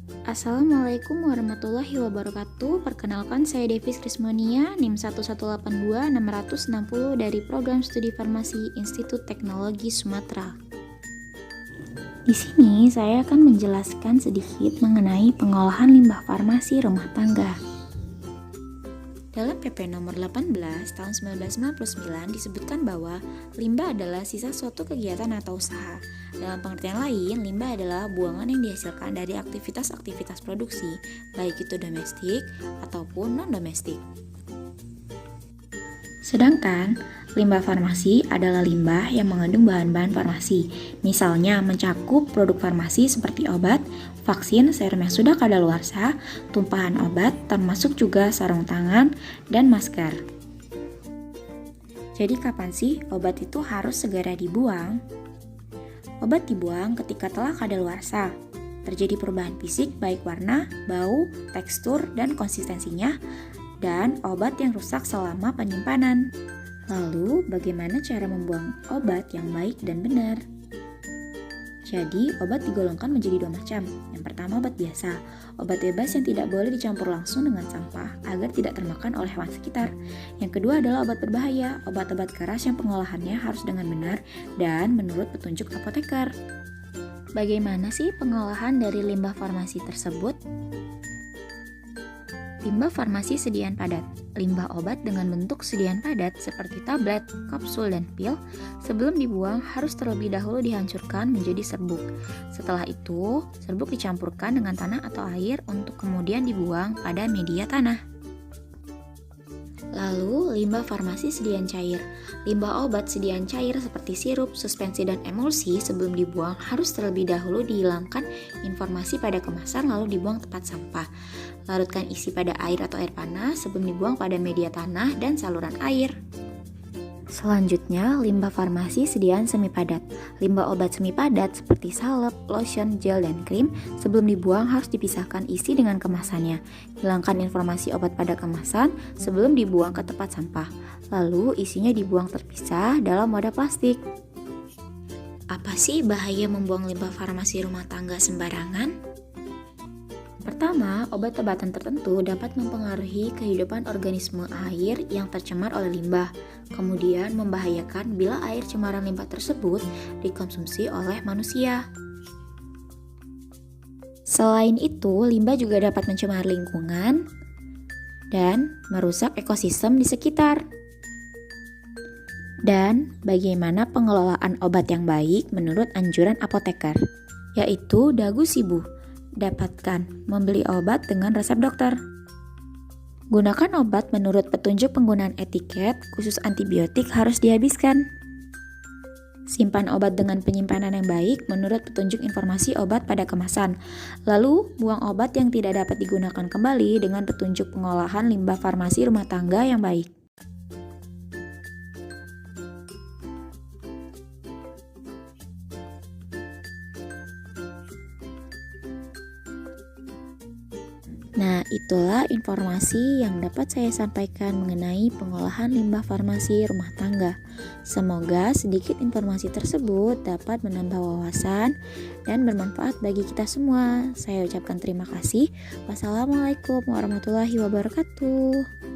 Assalamualaikum warahmatullahi wabarakatuh. Perkenalkan saya Devis Krismonia, NIM 1182660 dari Program Studi Farmasi Institut Teknologi Sumatera. Di sini saya akan menjelaskan sedikit mengenai pengolahan limbah farmasi rumah tangga. Dalam PP nomor 18 tahun 1999 disebutkan bahwa limbah adalah sisa suatu kegiatan atau usaha. Dalam pengertian lain, limbah adalah buangan yang dihasilkan dari aktivitas-aktivitas produksi, baik itu domestik ataupun non-domestik. Sedangkan limbah farmasi adalah limbah yang mengandung bahan-bahan farmasi, misalnya mencakup produk farmasi seperti obat, vaksin, serum yang sudah kadaluarsa, tumpahan obat, termasuk juga sarung tangan dan masker. Jadi kapan sih obat itu harus segera dibuang? Obat dibuang ketika telah kadaluarsa. Terjadi perubahan fisik baik warna, bau, tekstur, dan konsistensinya, dan obat yang rusak selama penyimpanan. Lalu, bagaimana cara membuang obat yang baik dan benar? Jadi, obat digolongkan menjadi dua macam. Yang pertama, obat biasa. Obat bebas yang tidak boleh dicampur langsung dengan sampah agar tidak termakan oleh hewan sekitar. Yang kedua adalah obat berbahaya. Obat-obat keras yang pengolahannya harus dengan benar dan menurut petunjuk apoteker. Bagaimana sih pengolahan dari limbah farmasi tersebut? Limbah farmasi sediaan padat. Limbah obat dengan bentuk sediaan padat seperti tablet, kapsul, dan pil sebelum dibuang harus terlebih dahulu dihancurkan menjadi serbuk. Setelah itu, serbuk dicampurkan dengan tanah atau air untuk kemudian dibuang pada media tanah. Lalu, limbah farmasi sediaan cair. Limbah obat sediaan cair seperti sirup, suspensi, dan emulsi sebelum dibuang harus terlebih dahulu dihilangkan informasi pada kemasan lalu dibuang tempat sampah. Larutkan isi pada air atau air panas sebelum dibuang pada media tanah dan saluran air. Selanjutnya, limbah farmasi sediaan semi padat. Limbah obat semi padat seperti salep, lotion, gel, dan krim sebelum dibuang harus dipisahkan isi dengan kemasannya. Hilangkan informasi obat pada kemasan sebelum dibuang ke tempat sampah. Lalu isinya dibuang terpisah dalam wadah plastik. Apa sih bahaya membuang limbah farmasi rumah tangga sembarangan? Pertama, obat-obatan tertentu dapat mempengaruhi kehidupan organisme air yang tercemar oleh limbah. Kemudian membahayakan bila air cemaran limbah tersebut dikonsumsi oleh manusia. Selain itu, limbah juga dapat mencemari lingkungan dan merusak ekosistem di sekitar. Dan bagaimana pengelolaan obat yang baik menurut anjuran apoteker, yaitu dagu sibu. Dapatkan membeli obat dengan resep dokter. Gunakan obat menurut petunjuk penggunaan etiket, khusus antibiotik harus dihabiskan. Simpan obat dengan penyimpanan yang baik menurut petunjuk informasi obat pada kemasan. Lalu, buang obat yang tidak dapat digunakan kembali dengan petunjuk pengolahan limbah farmasi rumah tangga yang baik. Nah, itulah informasi yang dapat saya sampaikan mengenai pengolahan limbah farmasi rumah tangga. Semoga sedikit informasi tersebut dapat menambah wawasan dan bermanfaat bagi kita semua. Saya ucapkan terima kasih. Wassalamualaikum warahmatullahi wabarakatuh.